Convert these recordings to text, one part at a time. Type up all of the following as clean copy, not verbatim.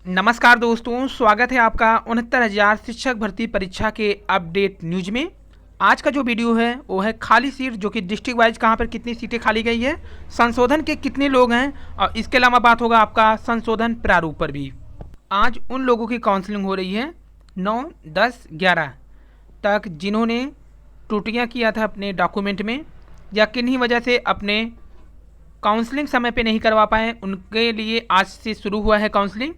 नमस्कार दोस्तों, स्वागत है आपका 69,000 शिक्षक भर्ती परीक्षा के अपडेट न्यूज में। आज का जो वीडियो है वो है खाली सीट, जो कि डिस्ट्रिक्ट वाइज कहाँ पर कितनी सीटें खाली गई है, संशोधन के कितने लोग हैं, और इसके अलावा बात होगा आपका संशोधन प्रारूप पर भी। आज उन लोगों की काउंसलिंग हो रही है 9, 10, 11 तक जिन्होंने त्रुटियाँ किया था अपने डॉक्यूमेंट में या किन्हीं वजह से अपने काउंसलिंग समय पे नहीं करवा पाए, उनके लिए आज से शुरू हुआ है काउंसलिंग।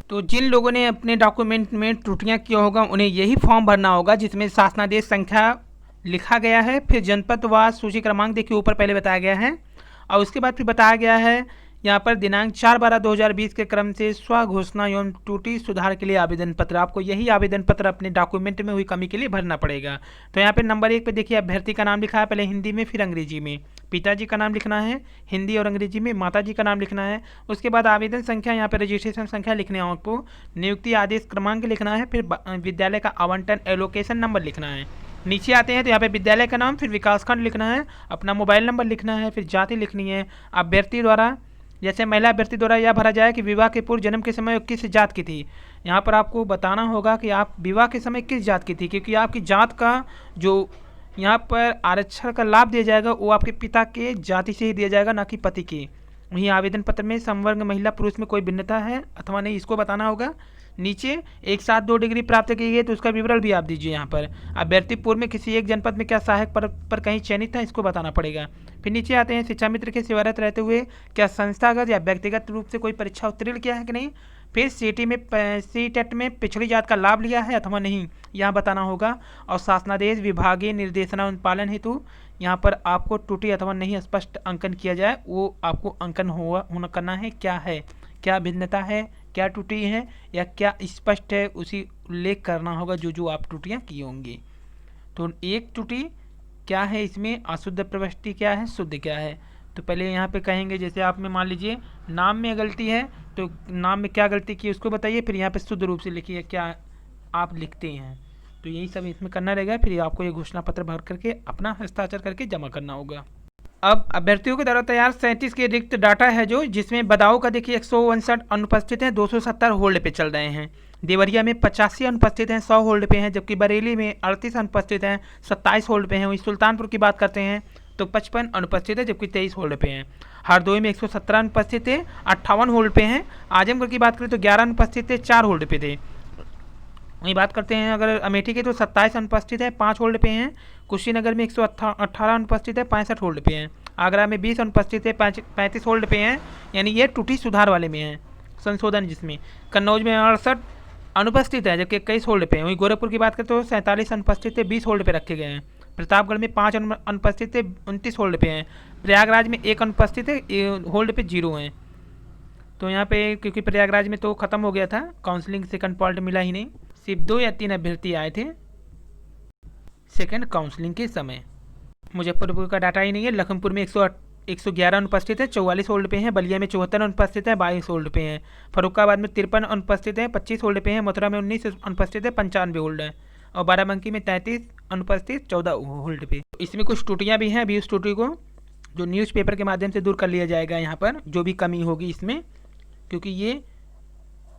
तो जिन लोगों ने अपने डॉक्यूमेंट में त्रुटियां किया होगा उन्हें यही फॉर्म भरना होगा जिसमें शासनादेश संख्या लिखा गया है, फिर जनपद व सूची क्रमांक देखिए ऊपर पहले बताया गया है, और उसके बाद फिर बताया गया है यहाँ पर दिनांक 4/12/2020 के क्रम से स्व घोषणा एवं त्रुटि सुधार के लिए आवेदन पत्र। आपको यही आवेदन पत्र अपने डॉक्यूमेंट में हुई कमी के लिए भरना पड़ेगा। तो यहाँ पे नंबर 1 पे देखिए अभ्यर्थी का नाम लिखा है, पहले हिंदी में फिर अंग्रेजी में। पिताजी का नाम लिखना है हिंदी और अंग्रेजी में, माताजी का नाम लिखना है। उसके बाद आवेदन संख्या, यहाँ पर रजिस्ट्रेशन संख्या लिखने है आपको, नियुक्ति आदेश क्रमांक लिखना है, फिर विद्यालय का आवंटन एलोकेशन नंबर लिखना है। नीचे आते हैं तो यहाँ पे विद्यालय का नाम, फिर विकासखंड लिखना है, अपना मोबाइल नंबर लिखना है, फिर जाति लिखनी है। अभ्यर्थी द्वारा, जैसे महिला अभ्यर्थी द्वारा यह भरा जाए कि विवाह के पूर्व जन्म के समय किस जात की थी। यहाँ पर आपको बताना होगा कि आप विवाह के समय किस जात की थी, क्योंकि आपकी जात का जो यहाँ पर आरक्षण का लाभ दिया जाएगा वो आपके पिता के जाति से ही दिया जाएगा, ना कि पति की। वहीं आवेदन पत्र में समवर्ग महिला पुरुष में कोई भिन्नता है अथवा नहीं, इसको बताना होगा। नीचे एक साथ 2 डिग्री प्राप्त की गई तो उसका विवरण भी आप दीजिए। यहाँ पर अभ्यर्थी पूर्व में किसी एक जनपद में क्या सहायक पर कहीं चयनित था, इसको बताना पड़ेगा। फिर नीचे आते हैं शिक्षा मित्र के सेवारत रहते हुए क्या संस्थागत या व्यक्तिगत रूप से कोई परीक्षा उत्तीर्ण किया है कि नहीं, फिर सीटेट में पिछड़ी जात का लाभ लिया है अथवा नहीं, यहाँ बताना होगा। और शासनादेश विभागीय निर्देशनानुपालन हेतु यहाँ पर आपको त्रुटि अथवा नहीं स्पष्ट अंकन किया जाए, वो आपको अंकन होना करना है। क्या है, क्या भिन्नता है, क्या त्रुटि है या क्या स्पष्ट है, उसी उल्लेख करना होगा जो जो आप त्रुटियाँ की होंगी। तो एक त्रुटि क्या है इसमें, अशुद्ध प्रविष्टि क्या है, शुद्ध क्या है। तो पहले यहाँ पे कहेंगे, जैसे आप में मान लीजिए नाम में गलती है तो नाम में क्या गलती की उसको बताइए, फिर यहाँ पे शुद्ध रूप से लिखिए क्या आप लिखते हैं। तो यही सब इसमें करना रहेगा। फिर आपको ये घोषणा पत्र भर करके अपना हस्ताक्षर करके जमा करना होगा। अब अभ्यर्थियों के द्वारा तैयार 37 के रिक्त डाटा है, जो जिसमें बदाऊं का देखिए 159 अनुपस्थित हैं, 270 होल्ड पे चल रहे हैं। देवरिया में 85 अनुपस्थित हैं, 100 होल्ड पे हैं, जबकि बरेली में 38 अनुपस्थित हैं, 27 होल्ड पे हैं। वहीं सुल्तानपुर की बात करते हैं तो 55 अनुपस्थित है, जबकि 23 होल्ड पे हैं। हरदोई में 117 अनुपस्थित है, 58 होल्ड पे हैं। आजमगढ़ की बात करें तो 11 अनुपस्थित थे, 4 होल्ड पे थे। वहीं बात करते हैं अगर अमेठी के तो 27 अनुपस्थित है, 5 होल्ड पे हैं। कुशीनगर में 118 अनुपस्थित है, 65 होल्ड पे हैं। आगरा में 20 अनुपस्थित है, 35 होल्ड पे हैं, यानी ये त्रुटि सुधार वाले में है संशोधन जिसमें। कन्नौज में 68 अनुपस्थित है, जबकि 21 होल्ड पे हैं। वहीं गोरखपुर की बात करें तो 47 अनुपस्थित है, 20 होल्ड पे रखे गए हैं। प्रतापगढ़ में 5 अनुपस्थित है, 29 होल्ड पे हैं। प्रयागराज में 1 अनुपस्थित है, होल्ड पे 0 हैं। तो यहाँ पे क्योंकि प्रयागराज में तो ख़त्म हो गया था काउंसलिंग, सेकंड पॉइंट मिला ही नहीं, सिर्फ 2 या 3 अभ्यर्थी आए थे सेकंड काउंसलिंग के समय। मुजफ्फरपुर का डाटा ही नहीं है। लखनपुर में 111 अनुपस्थित है, 44 होल्ड पे हैं। बलिया में 74 अनुपस्थित है, 22 होल्ड पे हैं। फरुखाबाद में 53 अनुपस्थित हैं, 25 होल्ड पे हैं। मथुरा में 19 अनुपस्थित है, 95 होल्ड है। और बाराबंकी में 33 अनुपस्थित, 14 होल्ड पे। इसमें कुछ त्रुटियाँ भी हैं, अभी उस त्रुटि को जो न्यूज़पेपर के माध्यम से दूर कर लिया जाएगा यहाँ पर, जो भी कमी होगी इसमें, क्योंकि ये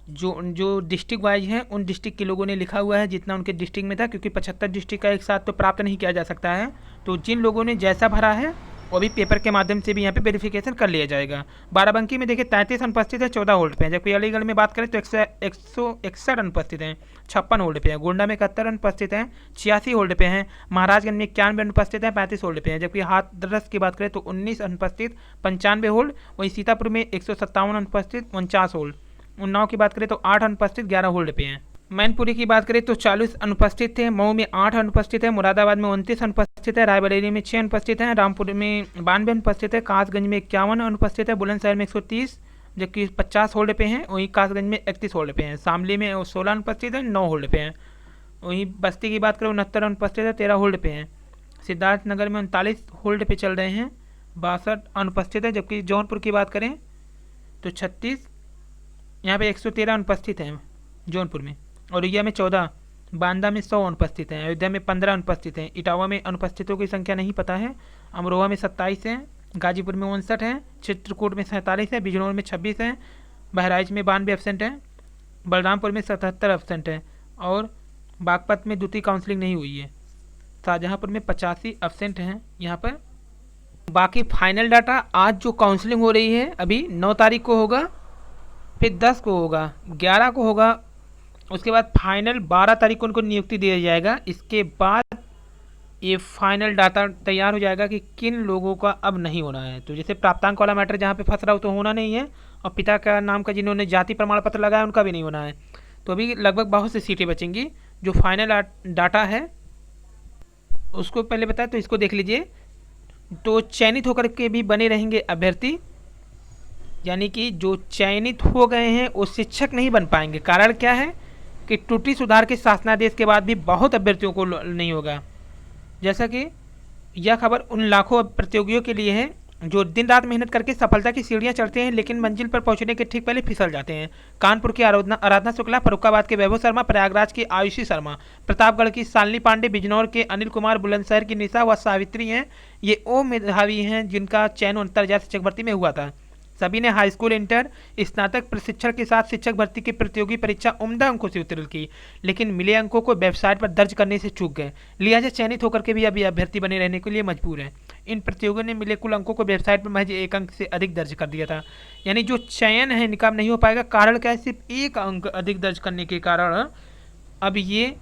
जो डिस्ट्रिक्ट वाइज हैं उन डिस्ट्रिक्ट के लोगों ने लिखा हुआ है जितना उनके डिस्ट्रिक्ट में था, क्योंकि 75 डिस्ट्रिक्ट का एक साथ तो प्राप्त नहीं किया जा सकता है। तो जिन लोगों ने जैसा भरा है वो भी पेपर के माध्यम से भी यहाँ पे वेरिफिकेशन कर लिया जाएगा। बाराबंकी में देखिए 33 अनुपस्थित है, 14 होल्ड पे हैं। जबकि अलीगढ़ में बात करें तो 161 अनुपस्थित हैं, 56 होल्ड पे हैं। गोंडा में 71 अनुपस्थित हैं, 86 होल्ड पे हैं। महाराजगंज में 91 अनुपस्थित हैं, 35 होल्ड पे हैं। जबकि हाथरस की बात करें तो 19 अनुपस्थित, 95 होल्ड। वहीं सीतापुर में 157 अनुपस्थित, 49 होल्ड। उन्नाव की बात करें तो 8 अनुपस्थित, 11 होल्ड पे हैं। मैनपुरी की बात करें तो 40 अनुपस्थित थे। मऊ में 8 अनुपस्थित है। मुरादाबाद में 29 अनुपस्थित है। रायबरेली में 6 अनुपस्थित हैं। रामपुर में 92 अनुपस्थित है। कासगंज में 51 अनुपस्थित है। बुलंदशहर में 130, जबकि 50 होल्ड पे हैं। वहीं कासगंज में 31 होल्ड पे हैं। शामली में 16 अनुपस्थित है, 9 होल्ड पे हैं। वहीं बस्ती की बात करें 69 अनुपस्थित है, 13 होल्ड पे हैं। सिद्धार्थनगर में 39 होल्ड पे चल रहे हैं, 62 अनुपस्थित है। जबकि जौनपुर की बात करें तो 36, यहाँ पे 113 अनुपस्थित हैं जौनपुर में। औरैया में 14, बांदा में 100 अनुपस्थित हैं। अयोध्या में 15 अनुपस्थित हैं। इटावा में अनुपस्थितों की संख्या नहीं पता है। अमरोहा में 27 हैं। गाजीपुर में 59 हैं। चित्रकूट में 47 है। बिजनौर में 26 हैं। बहराइच में 92 एब्सेंट हैं, बलरामपुर में 77 एब्सेंट हैं और बागपत में द्वितीय काउंसलिंग नहीं हुई है। शाहजहाँपुर में 85 एब्सेंट हैं यहाँ पर। बाकी फाइनल डाटा आज जो काउंसलिंग हो रही है अभी 9 तारीख को होगा, फिर 10 को होगा, 11 को होगा, उसके बाद फाइनल 12 तारीख को उनको नियुक्ति दिया जाएगा। इसके बाद ये फाइनल डाटा तैयार हो जाएगा कि किन लोगों का अब नहीं होना है। तो जैसे प्राप्तांक वाला मैटर जहाँ पे फंस रहा हो तो होना नहीं है, और पिता का नाम का जिन्होंने जाति प्रमाण पत्र लगाया उनका भी नहीं होना है। तो अभी लगभग बहुत सी सीटें बचेंगी। जो फाइनल डाटा है उसको पहले बताया, तो इसको देख लीजिए। तो चयनित होकर के भी बने रहेंगे अभ्यर्थी, यानी कि जो चयनित हो गए हैं वो शिक्षक नहीं बन पाएंगे। कारण क्या है कि त्रुटि सुधार के शासनादेश के बाद भी बहुत अभ्यर्थियों को नहीं होगा। जैसा कि यह खबर उन लाखों प्रतियोगियों के लिए है जो दिन रात मेहनत करके सफलता की सीढ़ियां चढ़ते हैं, लेकिन मंजिल पर पहुंचने के ठीक पहले फिसल जाते हैं। कानपुर की आराधना शुक्ला, फर्रुखाबाद के वैभव शर्मा, प्रयागराज की आयुषी शर्मा, प्रतापगढ़ की शालिनी पांडे, बिजनौर के अनिल कुमार, बुलंदशहर की निशा व सावित्री हैं। ये वो मेधावी हैं जिनका चयन 69,000 शिक्षक भर्ती में हुआ था। सभी ने हाई स्कूल, इंटर, स्नातक प्रशिक्षण के साथ शिक्षक भर्ती की प्रतियोगी परीक्षा उम्दा अंकों से उत्तीर्ण की, लेकिन मिले अंकों को वेबसाइट पर दर्ज करने से चूक गए। लिहाजा चयनित होकर के भी अभी अभ्यर्थी बने रहने के लिए मजबूर हैं। इन प्रतियोगियों ने मिले कुल अंकों को वेबसाइट पर महज 1 अंक से अधिक दर्ज कर दिया था। यानी जो चयन है निकाम नहीं हो पाएगा। कारण क्या है? सिर्फ 1 अंक अधिक दर्ज करने के कारण अब ये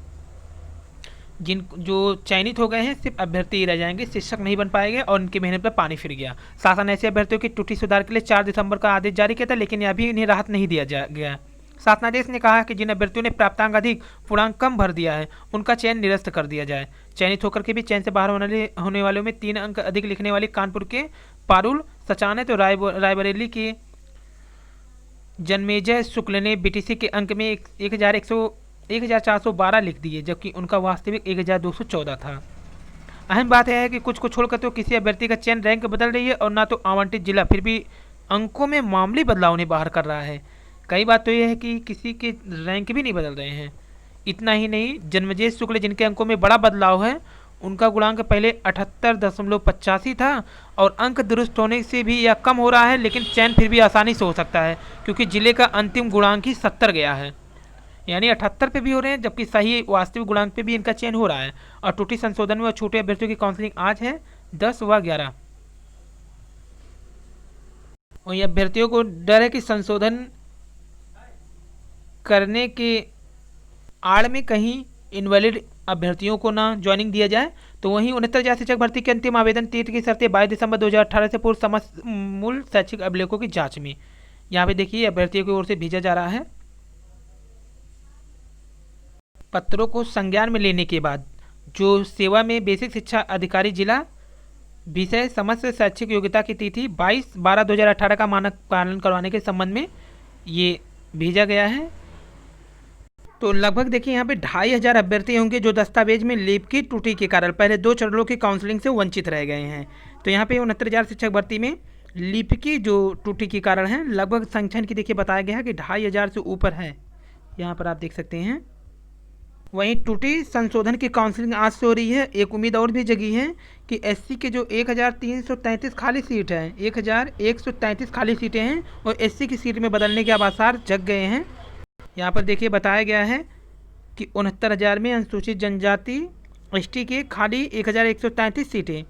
जो चयनित हो गए हैं सिर्फ अभ्यर्थी ही रह जाएंगे, शिक्षक नहीं बन पाएंगे और उनकी मेहनत पर पानी फिर गया। शासन ऐसे अभ्यर्थियों की त्रुटि सुधार के लिए 4 दिसंबर का आदेश जारी किया था, लेकिन अभी इन्हें राहत नहीं दिया गया। शासनादेश ने कहा कि जिन अभ्यर्थियों ने प्राप्तांक अधिक, पूर्णांक कम भर दिया है उनका चयन निरस्त कर दिया जाए। चयनित होकर के भी चयन से बाहर होने वालों में 3 अंक अधिक लिखने वाली कानपुर के पारुल सचाने तो रायबरेली के जन्मेजय शुक्ल ने बीटीसी के अंक में 1412 लिख दिए, जबकि उनका वास्तविक 1214 था। अहम बात यह है कि कुछ को छोड़कर तो किसी अभ्यर्थी का चयन रैंक बदल रही है और ना तो आवंटित जिला, फिर भी अंकों में मामूली बदलाव उन्हें बाहर कर रहा है। कई बात तो यह है कि किसी के रैंक भी नहीं बदल रहे हैं। इतना ही नहीं, जन्मेजय शुक्ल जिनके अंकों में बड़ा बदलाव है, उनका गुणांक पहले 78.85 था और अंक दुरुस्त होने से भी यह कम हो रहा है, लेकिन चयन फिर भी आसानी से हो सकता है क्योंकि जिले का अंतिम गुणांक ही 70 गया है। यानी 78 पे भी हो रहे हैं, जबकि सही वास्तविक गुणांक पे भी इनका चयन हो रहा है। और त्रुटि संशोधन में छोटे अभ्यर्थियों की काउंसलिंग आज है 10 व 11। और ये अभ्यर्थियों को डर है कि संशोधन करने के आड़ में कहीं इनवैलिड अभ्यर्थियों को ना ज्वाइनिंग दिया जाए। तो वहीं 69,000 शिक्षक भर्ती के अंतिम आवेदन तिथि की शर्तें 22 दिसंबर 2018 से पूर्व समस्त मूल शैक्षिक अभिलेखों की जांच में। यहाँ पे देखिए अभ्यर्थियों की ओर से भेजा जा रहा है। पत्रों को संज्ञान में लेने के बाद जो सेवा में बेसिक शिक्षा अधिकारी जिला विषय समस्त शैक्षिक योग्यता की तिथि 22/12/2018 का मानक पालन करवाने के संबंध में ये भेजा गया है। तो लगभग देखिए यहाँ पे 2,500 अभ्यर्थी होंगे जो दस्तावेज में लेप की त्रुटि के कारण पहले 2 चरणों की काउंसलिंग से वंचित रह गए हैं। तो यहाँ पे 69,000 शिक्षक भर्ती में लिप की जो त्रुटि के कारण है, लगभग संख्या की देखिए बताया गया है कि 2,500 से ऊपर है। यहाँ पर आप देख सकते हैं। वहीं त्रुटि संशोधन की काउंसलिंग आज से हो रही है। एक उम्मीद और भी जगी है कि एससी के जो 1,333 खाली सीट है, 1,133 खाली सीटें हैं और एससी की सीट में बदलने के अब आसार जग गए हैं। यहाँ पर देखिए बताया गया है कि 69,000 में अनुसूचित जनजाति एसटी के खाली 1,133 सीटें।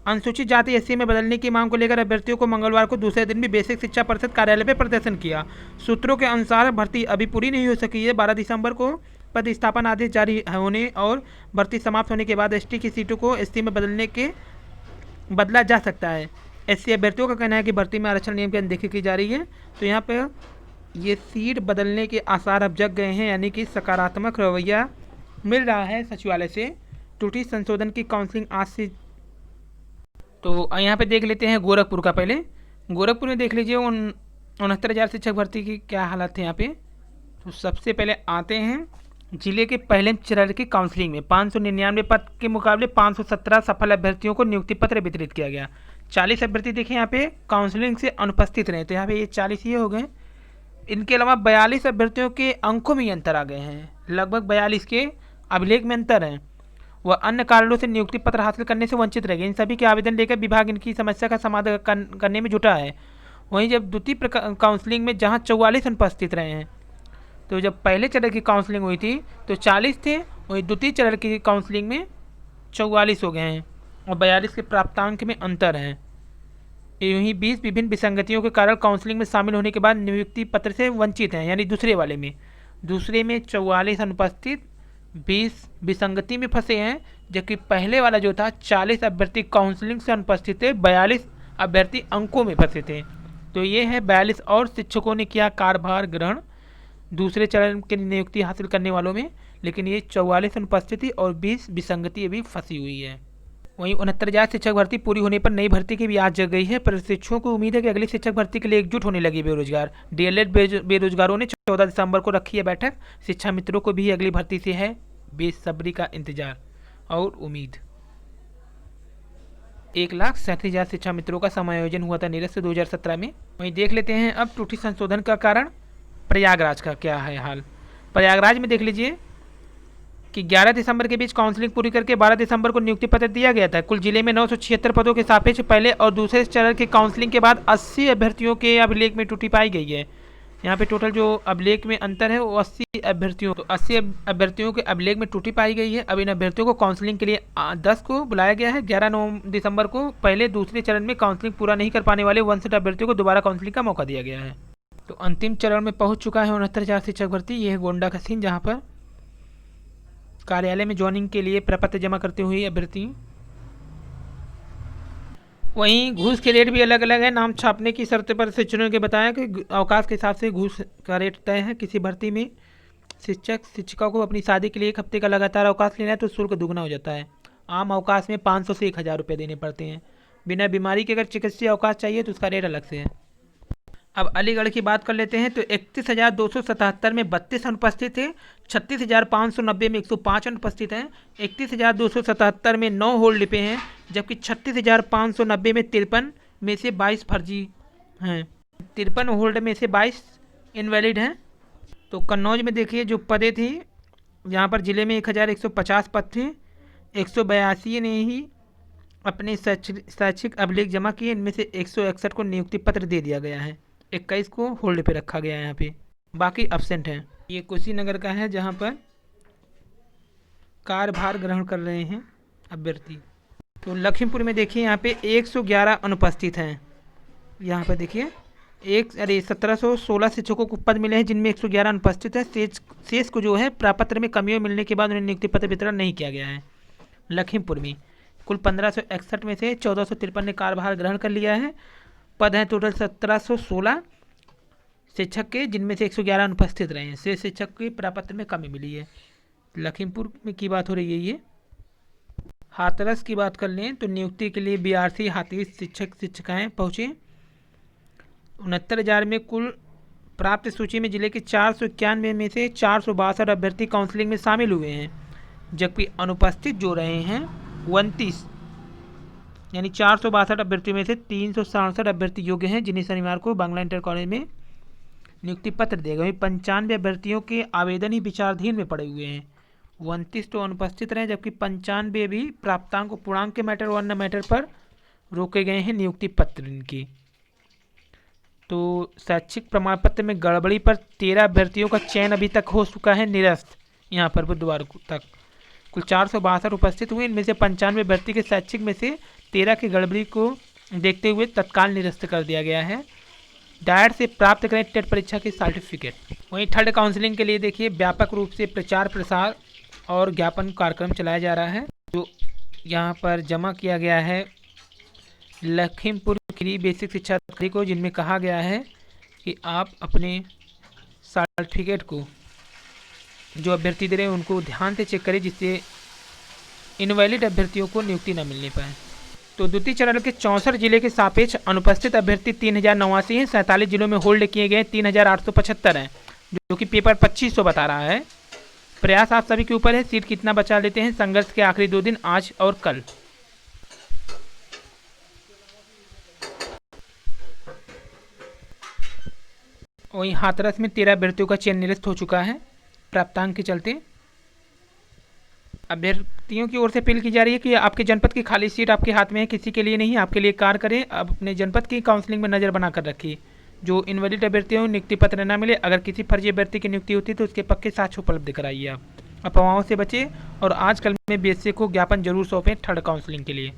अनुसूचित जाति एससी में बदलने की मांग को लेकर अभ्यर्थियों को मंगलवार को दूसरे दिन भी बेसिक शिक्षा परिषद कार्यालय पर प्रदर्शन किया। सूत्रों के अनुसार भर्ती अभी पूरी नहीं हो सकी है। 12 दिसंबर को पद स्थापन आदेश जारी होने और भर्ती समाप्त होने के बाद एसटी की सीटों को एससी में बदला जा सकता है। एससी अभ्यर्थियों का कहना है कि भर्ती में आरक्षण नियम की अनदेखी की जा रही है। तो यहाँ पर ये सीट बदलने के आसार अब जग गए हैं, यानी कि सकारात्मक रवैया मिल रहा है सचिवालय से। त्रुटि संशोधन की काउंसलिंग आज से। तो यहाँ पे देख लेते हैं गोरखपुर का। पहले गोरखपुर में देख लीजिए 69,000 शिक्षक भर्ती की क्या हालत है यहाँ पे। तो सबसे पहले आते हैं जिले के पहले चरण की काउंसलिंग में 599 पद के मुकाबले 517 सफल अभ्यर्थियों को नियुक्ति पत्र वितरित किया गया। 40 अभ्यर्थी देखें यहाँ पे काउंसलिंग से अनुपस्थित रहे, तो यहाँ पे ये 40 ये हो गए। इनके अलावा 42 अभ्यर्थियों के अंकों में अंतर आ गए हैं। लगभग 42 के अभिलेख में अंतर हैं। वह अन्य कारणों से नियुक्ति पत्र हासिल करने से वंचित रह गए। इन सभी के आवेदन लेकर विभाग इनकी समस्या का समाधान करने में जुटा है। वहीं जब द्वितीय काउंसलिंग में जहां 44 अनुपस्थित रहे हैं, तो जब पहले चरण की काउंसलिंग हुई थी तो 40 थे, वहीं द्वितीय चरण की काउंसलिंग में 44 हो गए हैं और 42 के प्राप्तांक में अंतर है। यूँ 20 विभिन्न विसंगतियों के कारण काउंसलिंग में शामिल होने के बाद नियुक्ति पत्र से वंचित हैं, यानी दूसरे में 44 अनुपस्थित, 20 विसंगति में फंसे हैं, जबकि पहले वाला जो था 40 अभ्यर्थी काउंसलिंग से अनुपस्थित थे, 42 अभ्यर्थी अंकों में फंसे थे। तो ये है 42 और शिक्षकों ने किया कार्यभार ग्रहण दूसरे चरण की नियुक्ति हासिल करने वालों में, लेकिन ये 44 अनुपस्थिति और 20 विसंगति अभी फंसी हुई है। वहीं 69,000 शिक्षक भर्ती पूरी होने पर नई भर्ती की भी आज जग गई है। प्रशिक्षुओं को उम्मीद है कि अगली शिक्षक भर्ती के लिए एकजुट होने लगी बेरोजगार। डीएलएड बेरोजगारों ने 14 दिसंबर को रखी है बैठक। शिक्षा मित्रों को भी अगली भर्ती से है बेसब्री का इंतजार और उम्मीद। 1,37,000 शिक्षा मित्रों का समायोजन हुआ था निरस्त 2017 में। वहीं देख लेते हैं अब त्रुटि संशोधन का कारण प्रयागराज का क्या है हाल। प्रयागराज में देख लीजिए कि 11 दिसंबर के बीच काउंसलिंग पूरी करके 12 दिसंबर को नियुक्ति पत्र दिया गया था। कुल जिले में 976 पदों के सापेक्ष पहले और दूसरे चरण की काउंसलिंग के बाद 80 अभ्यर्थियों के अभिलेख में त्रुटि पाई गई है। यहाँ पे टोटल जो अभिलेख में अंतर है वो 80 अभ्यर्थियों, तो 80 अभ्यर्थियों के अभिलेख में त्रुटि पाई गई है। अब इन अभ्यर्थियों को काउंसलिंग के लिए 10 को बुलाया गया है। 11 दिसंबर को पहले दूसरे चरण में काउंसलिंग पूरा नहीं कर पाने वाले 61 अभ्यर्थियों को दोबारा काउंसलिंग का मौका दिया गया है। तो अंतिम चरण में पहुँच चुका है 69,000 शिक्षक भर्ती। ये है गोंडा का सीन, जहाँ पर कार्यालय में ज्वाइनिंग के लिए प्रपत्र जमा करते हुए अभ्यर्थी। वहीं घूस के रेट भी अलग अलग है। नाम छापने की शर्त पर शिक्षकों ने बताया कि अवकाश के हिसाब से घूस का रेट तय है। किसी भर्ती में शिक्षिका को अपनी शादी के लिए 1 हफ्ते का लगातार अवकाश लेना है तो शुल्क दुगना हो जाता है। आम अवकाश में 500 से 1,000 रुपये देने पड़ते हैं। बिना बीमारी के अगर चिकित्सीय अवकाश चाहिए तो उसका रेट अलग से है। अब अलीगढ़ की बात कर लेते हैं तो 31,277 में 32 अनुपस्थित थे, 36,590 में 105 अनुपस्थित हैं, 31,277 में 9 होल्ड पे हैं, जबकि 36,590 में 53 में से 22 फर्जी हैं, 53 होल्ड में से 22 इनवैलिड हैं। तो कन्नौज में देखिए जो पदें थी, यहाँ पर ज़िले में 1,150 पद थे, 182 ने ही अपने शैक्षिक अभिलेख जमा किए। इनमें से 161 को नियुक्ति पत्र दे दिया गया है, 21 को होल्ड पे रखा गया है, यहाँ पे बाकी एब्सेंट हैं। ये कुशीनगर का है जहाँ पर कार्यभार ग्रहण कर रहे हैं अभ्यर्थी। तो लखीमपुर में देखिए यहाँ पे 111 अनुपस्थित हैं। यहाँ पर देखिए 1,716 शिक्षकों को पद मिले हैं जिनमें 111 अनुपस्थित है। शेष को जो है प्रापत्र में कमियों मिलने के बाद उन्हें नियुक्ति पत्र वितरण नहीं किया गया है। लखीमपुर में कुल 1561 में से 1453 ने कार्यभार ग्रहण कर लिया है। पद हैं टोटल 1716 शिक्षक के, जिनमें से 111 अनुपस्थित रहे हैं। शेष शिक्षक के प्रापत्र में कमी मिली है। लखीमपुर में की बात हो रही है। ये हाथरस की बात कर लें तो नियुक्ति के लिए 82 हाथरस शिक्षिकाएँ पहुँचे। 69,000 में कुल प्राप्त सूची में जिले के 491 में से 462 अभ्यर्थी काउंसलिंग में शामिल हुए हैं, जबकि अनुपस्थित जो रहे हैं 29, यानी 462 अभ्यर्थियों में से 367 अभ्यर्थी योग्य हैं जिन्हें शनिवार को बांग्ला इंटर कॉलेज में नियुक्ति पत्र दिया गया। 95 अभ्यर्थियों के आवेदन ही विचाराधीन में पड़े हुए हैं। 29 तो अनुपस्थित रहे, जबकि 95 भी प्राप्तांक पूर्णांक के मैटर और अन्य मैटर पर रोके गए हैं नियुक्ति पत्र इनकी। तो शैक्षिक प्रमाण पत्र में गड़बड़ी पर 13 अभ्यर्थियों का चयन अभी तक हो चुका है निरस्त। यहाँ पर बुधवार तक कुल 462 उपस्थित हुए। इनमें से 95 अभ्यर्थी के शैक्षिक में से 13 की गड़बड़ी को देखते हुए तत्काल निरस्त कर दिया गया है। डायर से प्राप्त करें टेट परीक्षा के सर्टिफिकेट। वहीं थर्ड काउंसलिंग के लिए देखिए व्यापक रूप से प्रचार प्रसार और ज्ञापन कार्यक्रम चलाया जा रहा है। जो यहाँ पर जमा किया गया है लखीमपुर की बेसिक शिक्षा अधिकारी को, जिनमें कहा गया है कि आप अपने सर्टिफिकेट को जो अभ्यर्थी दे रहे हैं उनको ध्यान से चेक करें, जिससे इनवैलिड अभ्यर्थियों को नियुक्ति न मिलने पाए। तो द्वितीय चरण के 64 जिले के सापेक्ष अनुपस्थित अभ्यर्थी 3,089 हैं। 47 जिलों में होल्ड किए गए 3,875 हैं, जो कि पेपर 2500 बता रहा है। प्रयास आप सभी के ऊपर है, सीट कितना बचा लेते हैं। संघर्ष के आखिरी 2 दिन आज और कल। वहीं हाथरस में 13 अभ्यर्थियों का चयन निरस्त हो चुका है प्राप्तांक के चलते। अभ्यर्थियों की ओर से अपील की जा रही है कि आपके जनपद की खाली सीट आपके हाथ में है, किसी के लिए नहीं, आपके लिए कार्य करें। अब अपने जनपद की काउंसलिंग में नज़र बनाकर रखिए। जो इनवैलिड अभ्यर्थियों नियुक्ति पत्र न मिले, अगर किसी फर्जी अभ्यर्थी की नियुक्ति होती है तो उसके पक्के साक्ष्य उपलब्ध कराइए। आप अफवाहों से बचें और आजकल में बीएससी को ज्ञापन जरूर सौंपें थर्ड काउंसलिंग के लिए।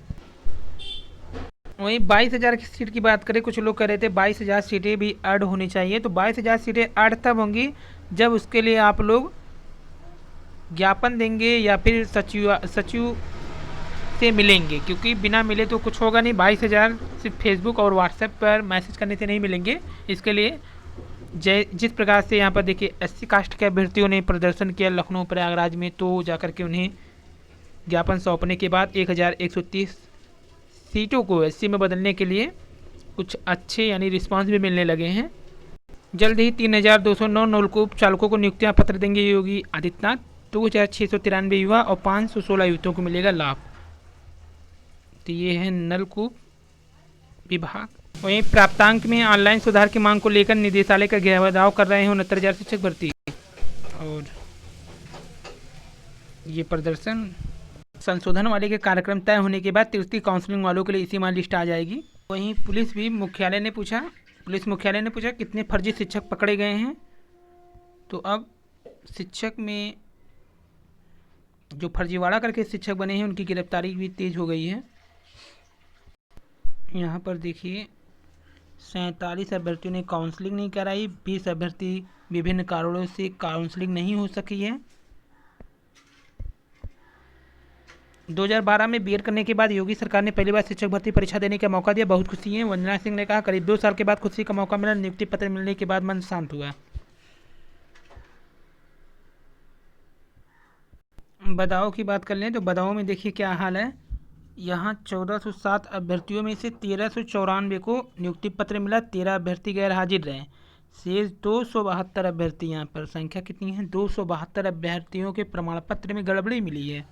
वहीं 22,000 की सीट की बात करें, कुछ लोग कह रहे थे 22,000 सीटें भी ऐड होनी चाहिए। तो 22,000 सीटें ऐड तब होंगी जब उसके लिए आप लोग ज्ञापन देंगे या फिर सचिव से मिलेंगे, क्योंकि बिना मिले तो कुछ होगा नहीं। 22,000 सिर्फ फेसबुक और व्हाट्सएप पर मैसेज करने से नहीं मिलेंगे। इसके लिए जिस प्रकार से यहाँ पर देखिए SC कास्ट के अभ्यर्थियों ने प्रदर्शन किया लखनऊ प्रयागराज में, तो जाकर के उन्हें ज्ञापन सौंपने के बाद 1130 सीटों को SC में बदलने के लिए कुछ अच्छे यानी रिस्पांस भी मिलने लगे हैं। जल्द ही 3,209 नलकूप चालकों को नियुक्तियां पत्र देंगे योगी आदित्यनाथ। 2,693 युवा और 516 युवतियों को मिलेगा लाभ। तो ये है नलकूप विभाग। वहीं प्राप्तांक में ऑनलाइन सुधार की मांग को लेकर निदेशालय का घेराव कर रहे हैं 69,000 शिक्षक भर्ती। और ये प्रदर्शन संशोधन वाले के कार्यक्रम तय होने के बाद तृतीय काउंसलिंग वालों के लिए इसी माह लिस्ट आ जाएगी। वहीं पुलिस मुख्यालय ने पूछा कितने फर्जी शिक्षक पकड़े गए हैं। तो अब शिक्षक में जो फर्जीवाड़ा करके शिक्षक बने हैं उनकी गिरफ्तारी भी तेज हो गई है। यहाँ पर देखिए 47 अभ्यर्थियों ने काउंसलिंग नहीं कराई, 20 अभ्यर्थी विभिन्न कारणों से काउंसलिंग नहीं हो सकी है। 2012 में बीएड करने के बाद योगी सरकार ने पहली बार शिक्षक भर्ती परीक्षा देने का मौका दिया, बहुत खुशी है। वंदना सिंह ने कहा करीब 2 साल के बाद खुशी का मौका मिला, नियुक्ति पत्र मिलने के बाद मन शांत हुआ। बदाऊं की बात कर लें तो बदाऊं में देखिए क्या हाल है। यहाँ 1407 अभ्यर्थियों में से 1394 को नियुक्ति पत्र मिला, 13 अभ्यर्थी गैर हाजिर रहे। शेष 272 अभ्यर्थी, यहाँ पर संख्या कितनी है 272 अभ्यर्थियों के प्रमाण पत्र में गड़बड़ी मिली है।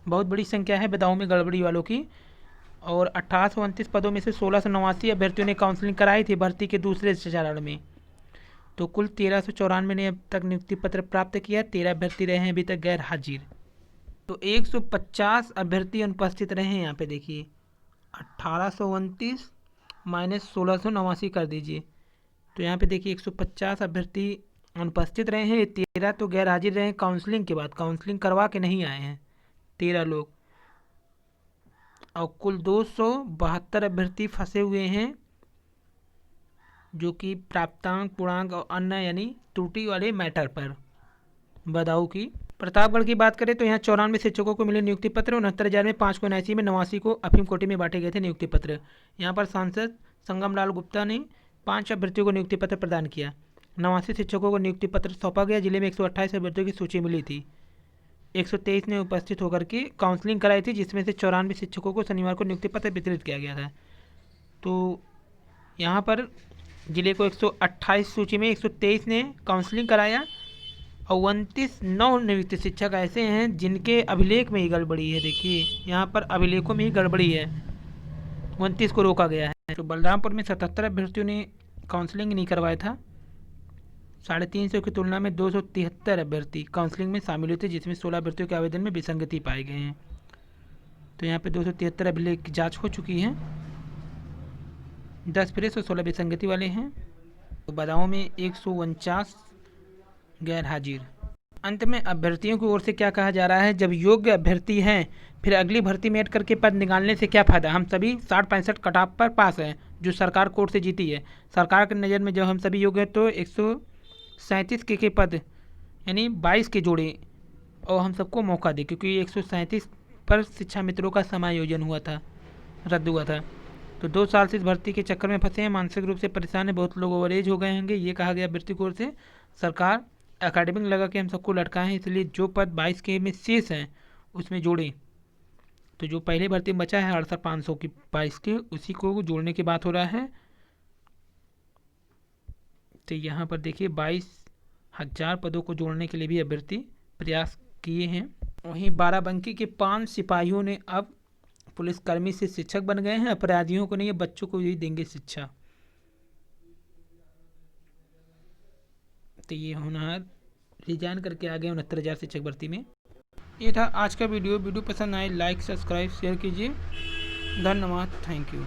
बहुत बड़ी संख्या है बदाऊं में गड़बड़ी वालों की। और 1829 पदों में से 1689 अभ्यर्थियों ने काउंसलिंग कराई थी भर्ती के दूसरे चरण में। तो कुल 1394 ने अब तक नियुक्ति पत्र प्राप्त किया, 13 अभ्यर्थी रहे हैं अभी तक गैर हाजिर। तो 150 अभ्यर्थी अनुपस्थित रहे हैं। यहाँ पे देखिए 1829 माइनस 1689 कर दीजिए, तो यहाँ पे देखिए 150 अभ्यर्थी अनुपस्थित रहे हैं, 13 तो गैर हाजिर रहे हैं काउंसलिंग के बाद, काउंसलिंग करवा के नहीं आए हैं 13 लोग। और कुल 272 अभ्यर्थी फंसे हुए हैं, जो कि प्राप्तांक पूर्णांक और अन्य यानी त्रुटि वाले मैटर पर। बदाऊं की प्रतापगढ़ की बात करें तो यहाँ 94 शिक्षकों को मिले नियुक्ति पत्र, 69,000 में 5 को NIC में, 89 को अफीम कोटे में बांटे गए थे नियुक्ति पत्र। यहाँ पर सांसद संगम लाल गुप्ता ने 5 अभ्यर्थियों को नियुक्ति पत्र प्रदान किया। 89 शिक्षकों को नियुक्ति पत्र सौंपा गया। जिले में 128 अभ्यर्थियों की सूची मिली थी, 123 ने उपस्थित होकर के काउंसलिंग कराई थी, जिसमें से 94 शिक्षकों को शनिवार को नियुक्ति पत्र वितरित किया गया था। तो यहाँ पर जिले को 128 सूची में 123 ने काउंसलिंग कराया और 29 नवनियुक्त शिक्षक ऐसे हैं जिनके अभिलेख में ही गड़बड़ी है। देखिए यहाँ पर अभिलेखों में ही गड़बड़ी है, 29 को रोका गया है। तो बलरामपुर में 77 अभ्यर्थियों ने काउंसलिंग नहीं करवाया था। 350 की तुलना में 273 अभ्यर्थी काउंसलिंग में शामिल हुए थे, जिसमें 16 अभ्यर्थियों के आवेदन में विसंगति पाए गए हैं। तो यहाँ पे 273 अभिलेख की जाँच हो चुकी है, 10 फ्रेश और 16 विसंगति वाले हैं। तो बदाऊं में 149 गैर हाजिर। अंत में अभ्यर्थियों की ओर से क्या कहा जा रहा है, जब योग्य अभ्यर्थी हैं फिर अगली भर्ती में ऐड करके पद निकालने से क्या फ़ायदा। हम सभी 60-65 कट-ऑफ पर पास हैं, जो सरकार कोर्ट से जीती है। सरकार की नज़र में जब हम सभी योग्य हैं तो 137 के पद यानी 22 के जोड़े और हम सबको मौका दे, क्योंकि 137 पर शिक्षा मित्रों का समायोजन हुआ था, रद्द हुआ था। तो 2 साल से इस भर्ती के चक्कर में फंसे हैं, मानसिक रूप से परेशान है, बहुत लोग ओवरेज हो गए होंगे, ये कहा गया अभ्यर्थी की ओर से। सरकार एकेडमिक लगा के हम सबको लटकाएं, इसलिए जो पद 22 के में शेष हैं उसमें जोड़ें। तो जो पहले भर्ती में बचा है 68,500 की 22 के, उसी को जोड़ने की बात हो रहा है। तो यहाँ पर देखिए 22,000 पदों को जोड़ने के लिए भी अभ्यर्थी प्रयास किए हैं। वहीं बाराबंकी के 5 सिपाहियों ने अब पुलिसकर्मी से शिक्षक बन गए हैं। अपराधियों को नहीं, बच्चों को भी देंगे शिक्षा। तो ये होनहार रिजाइन करके आ गए 69,000 शिक्षक भर्ती में। ये था आज का वीडियो। वीडियो पसंद आए लाइक सब्सक्राइब शेयर कीजिए। धन्यवाद। Thank you.